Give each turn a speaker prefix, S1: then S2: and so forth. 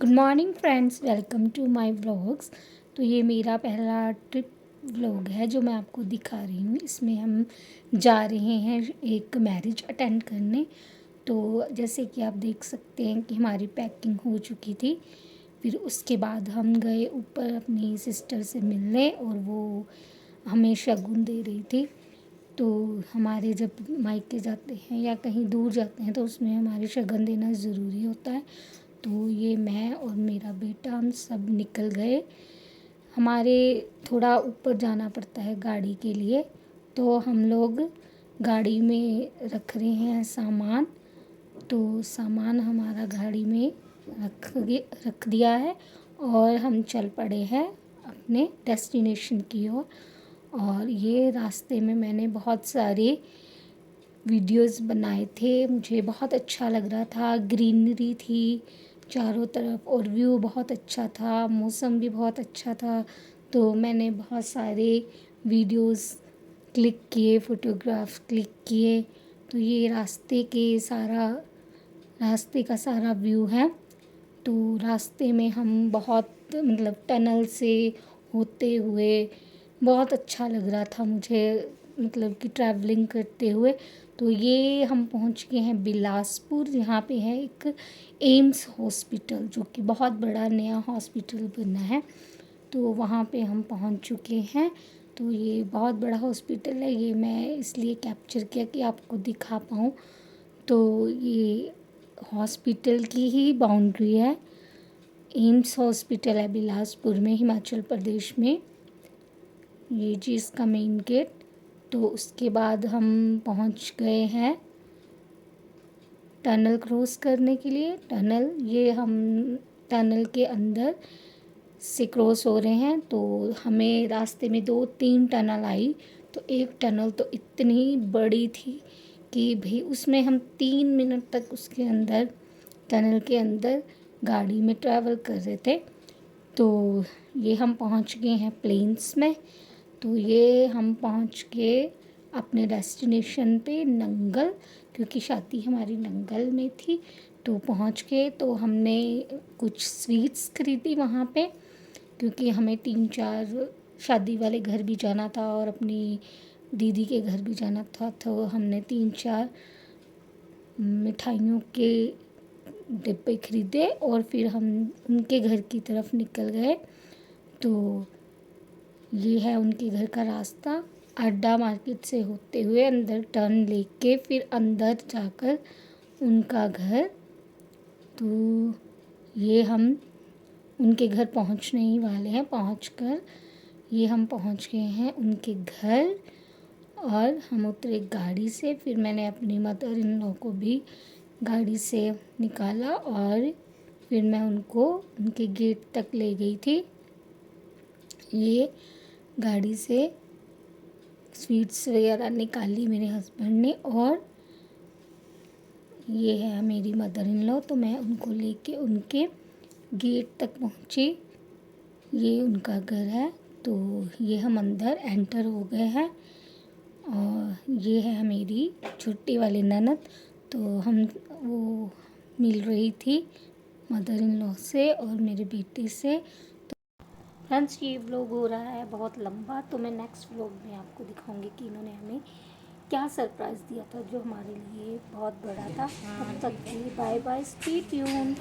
S1: Good morning friends, welcome to my vlogs. तो ये मेरा पहला ट्रिप व्लॉग है जो मैं आपको दिखा रही हूँ। इसमें हम जा रहे हैं एक मैरिज अटेंड करने। तो जैसे कि आप देख सकते हैं कि हमारी पैकिंग हो चुकी थी। फिर उसके बाद हम गए ऊपर अपनी सिस्टर से मिलने और वो हमें शगुन दे रही थी। तो हमारे जब मायके जाते हैं या कहीं दूर जाते हैं तो उसमें हमारे शगन देना ज़रूरी होता है। तो ये मैं और मेरा बेटा हम सब निकल गए। हमारे थोड़ा ऊपर जाना पड़ता है गाड़ी के लिए, तो हम लोग गाड़ी में रख रहे हैं सामान। तो सामान हमारा गाड़ी में रख दिया है और हम चल पड़े हैं अपने डेस्टिनेशन की ओर। और ये रास्ते में मैंने बहुत सारे वीडियोस बनाए थे। मुझे बहुत अच्छा लग रहा था, ग्रीनरी थी चारों तरफ और व्यू बहुत अच्छा था, मौसम भी बहुत अच्छा था। तो मैंने बहुत सारे वीडियोस क्लिक किए, फ़ोटोग्राफ क्लिक किए। तो ये रास्ते का सारा व्यू है। तो रास्ते में हम बहुत टनल से होते हुए बहुत अच्छा लग रहा था मुझे, कि ट्रैवलिंग करते हुए। तो ये हम पहुंच गए हैं बिलासपुर। यहाँ पे है एक एम्स हॉस्पिटल जो कि बहुत बड़ा नया हॉस्पिटल बना है। तो वहाँ पे हम पहुंच चुके हैं। तो ये बहुत बड़ा हॉस्पिटल है, ये मैं इसलिए कैप्चर किया कि आपको दिखा पाऊँ। तो ये हॉस्पिटल की ही बाउंड्री है। एम्स हॉस्पिटल है बिलासपुर में, हिमाचल प्रदेश में। ये जी इसका मेन गेट। तो उसके बाद हम पहुंच गए हैं टनल क्रॉस करने के लिए। ये हम टनल के अंदर से क्रॉस हो रहे हैं। तो हमें रास्ते में 2-3 टनल आई। तो एक टनल तो इतनी बड़ी थी कि भाई उसमें हम 3 मिनट तक उसके अंदर, टनल के अंदर गाड़ी में ट्रैवल कर रहे थे। तो ये हम पहुंच गए हैं प्लेन्स में। तो ये हम पहुंच के अपने डेस्टिनेशन पे नंगल, क्योंकि शादी हमारी नंगल में थी। तो पहुंच के तो हमने कुछ स्वीट्स खरीदी वहाँ पे, क्योंकि हमें 3-4 शादी वाले घर भी जाना था और अपनी दीदी के घर भी जाना था। तो हमने 3-4 मिठाइयों के डिब्बे खरीदे और फिर हम उनके घर की तरफ निकल गए। तो ये है उनके घर का रास्ता। अड्डा मार्केट से होते हुए अंदर टर्न लेके फिर अंदर जाकर उनका घर। तो ये हम उनके घर पहुंचने ही वाले हैं। ये हम पहुंच गए हैं उनके घर और हम उतरे गाड़ी से। फिर मैंने अपनी मदर इन लॉ को भी गाड़ी से निकाला और फिर मैं उनको उनके गेट तक ले गई थी। ये गाड़ी से स्वीट्स वगैरह निकाली मेरे हस्बैंड ने और ये है मेरी मदर इन लॉ। तो मैं उनको लेके उनके गेट तक पहुँची। ये उनका घर है। तो ये हम अंदर एंटर हो गए हैं और ये है मेरी छोटी वाली ननद। तो वो मिल रही थी मदर इन लॉ से और मेरे बेटे से। फ्रेंड्स, ये व्लॉग हो रहा है बहुत लंबा, तो मैं नेक्स्ट व्लॉग में आपको दिखाऊंगी कि इन्होंने हमें क्या सरप्राइज़ दिया था जो हमारे लिए बहुत बड़ा था। तब तक के लिए बाय बाय, स्टे ट्यून्ड।